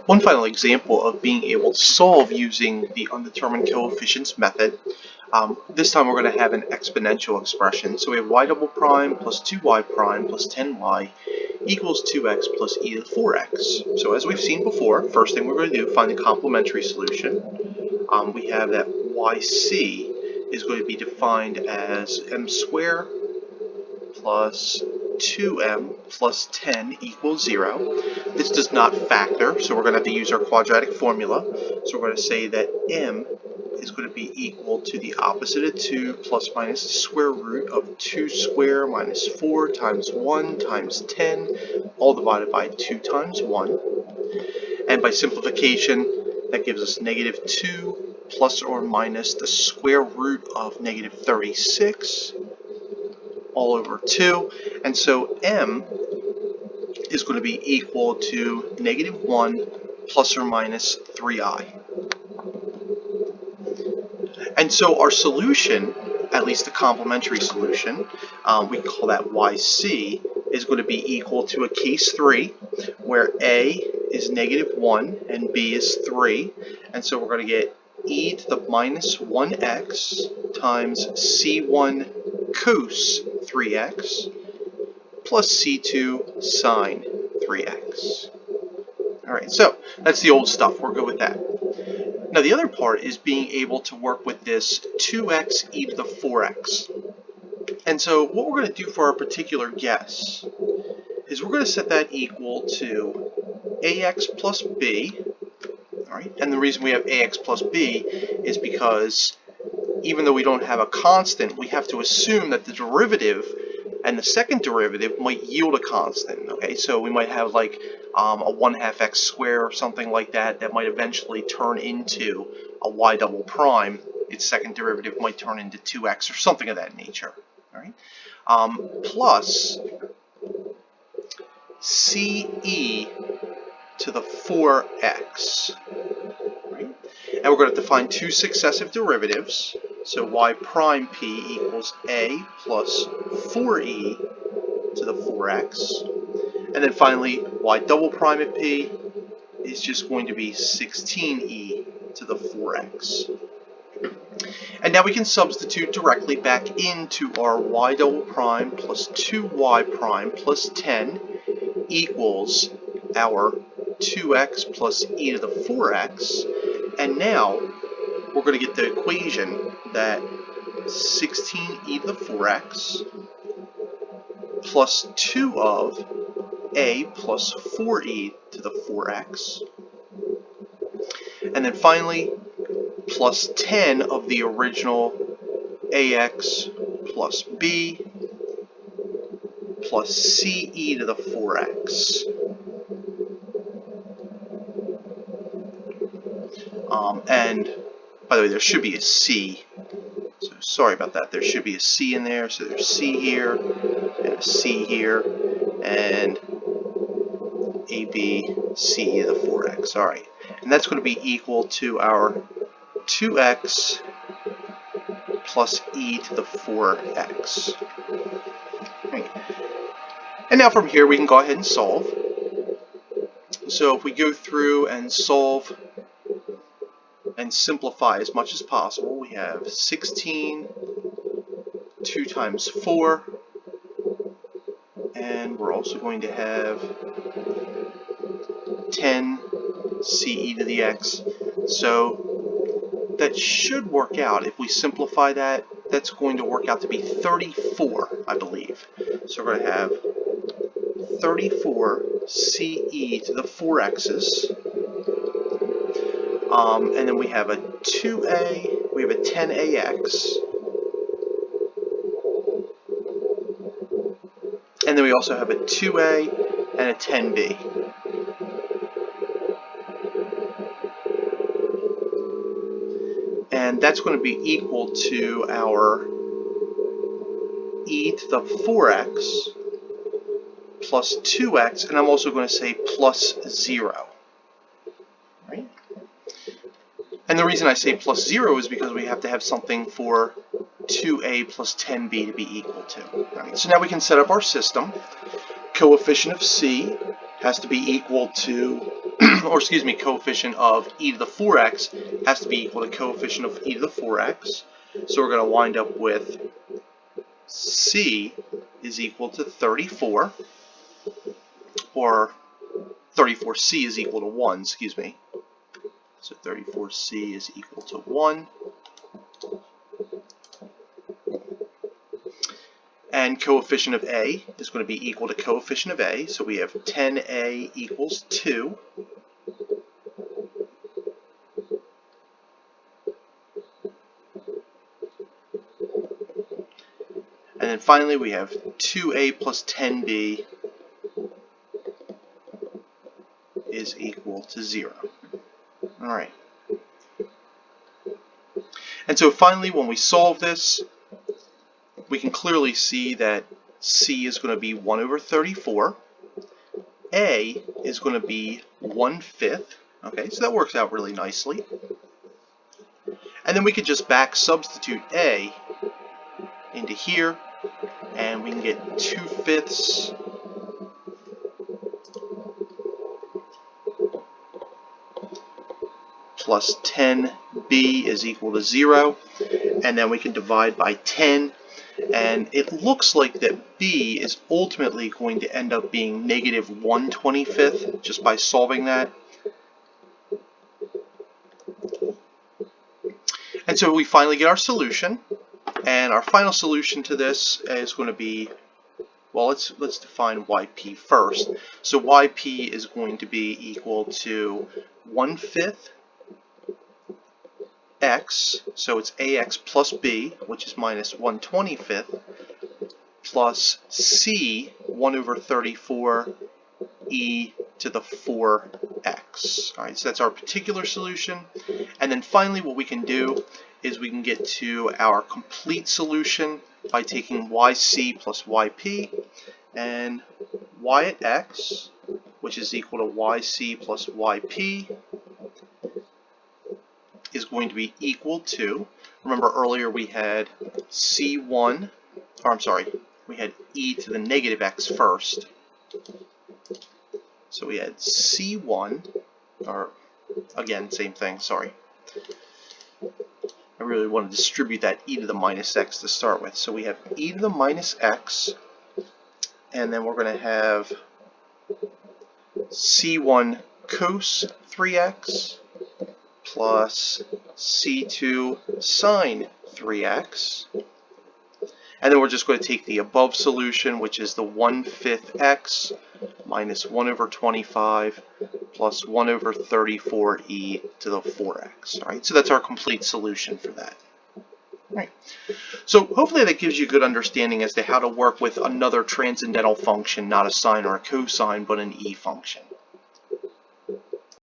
One final example of being able to solve using the undetermined coefficients method. This time we're going to have an exponential expression. So we have y double prime plus 2y prime plus 10y equals 2x plus e to the 4x. So as we've seen before, first thing we're going to do, find the complementary solution. We have that yc is going to be defined as m squared plus 2m plus 10 equals 0. This does not factor, so we're going to have to use our quadratic formula. So we're going to say that m is going to be equal to the opposite of 2 plus minus the square root of 2 squared minus 4 times 1 times 10, all divided by 2 times 1. And by simplification, that gives us negative 2 plus or minus the square root of negative 36 all over 2. And so m is going to be equal to negative 1 plus or minus 3i. And so our solution, at least the complementary solution, we call that yc, is going to be equal to a case 3, where a is negative 1 and b is 3. And so we're going to get e to the minus 1x times c1 cos 3x plus c2 sine 3x. Alright, so that's the old stuff. We're good with that. Now the other part is being able to work with this 2x e to the 4x. And so what we're going to do for our particular guess is we're going to set that equal to ax plus b. Alright, and the reason we have ax plus b is because even though we don't have a constant, we have to assume that the derivative and the second derivative might yield a constant. Okay, so we might have like a 1/2 x squared or something like that that might eventually turn into a y double prime. Its second derivative might turn into 2x or something of that nature. All right, plus ce to the 4x. Right? And we're going to define two successive derivatives. So y prime p equals a plus 4e to the 4x. And then finally, y double prime at p is just going to be 16e to the 4x. And now we can substitute directly back into our y double prime plus 2y prime plus 10 equals our 2x plus e to the 4x. And now we're going to get the equation that 16e to the 4x plus 2 of a plus 4e to the 4x. And then finally, plus 10 of the original ax plus b plus ce to the 4x. And by the way, there should be a c. So sorry about that. There should be a c in there. So there's c here and a c here and a b c to the 4x. All right, and that's going to be equal to our 2x plus e to the 4x. Right. And now from here we can go ahead and solve. So if we go through and solve and simplify as much as possible, we have 16, 2 times 4, and we're also going to have 10 ce to the x. So that should work out. If we simplify that, that's going to work out to be 34, I believe. So we're going to have 34 ce to the 4x's. And then we have a 2a, we have a 10ax, and then we also have a 2a and a 10b. And that's going to be equal to our e to the 4x plus 2x, and I'm also going to say plus 0. Right? And the reason I say plus 0 is because we have to have something for 2a plus 10b to be equal to. Right? So now we can set up our system. Coefficient of c has to be equal to or excuse me, coefficient of e to the 4x has to be equal to coefficient of e to the 4x. So we're going to wind up with c is equal to 34, or 34c is equal to 1, excuse me. So 34c is equal to 1. And coefficient of a is going to be equal to coefficient of a. So we have 10a equals 2. And then finally we have 2a plus 10b is equal to 0. Alright. And so finally, when we solve this, we can clearly see that c is going to be 1 over 34. A is going to be 1/5. Okay, so that works out really nicely. And then we could just back substitute a into here, and we can get 2/5 plus 10b is equal to 0. And then we can divide by 10. And it looks like that b is ultimately going to end up being negative 1/25 just by solving that. And so we finally get our solution. And our final solution to this is going to be, well, let's define yp first. So yp is going to be equal to 1/5 x, so it's ax plus b, which is minus 1/25, plus c, 1 over 34 e to the 4x. All right, so that's our particular solution. And then finally what we can do is we can get to our complete solution by taking yc plus yp, and y at x, which is equal to yc plus yp, is going to be equal to, remember earlier we had c1, or I'm sorry, we had e to the negative x first. So we had c1, or again, same thing, sorry. I really want to distribute that e to the minus x to start with. So we have e to the minus x, and then we're going to have c1 cos 3x plus c2 sine 3x. And then we're just going to take the above solution, which is the 1/5 x minus 1 over 25 plus 1 over 34 e to the 4x. All right, so that's our complete solution for that. All right. So hopefully that gives you a good understanding as to how to work with another transcendental function, not a sine or a cosine, but an e function.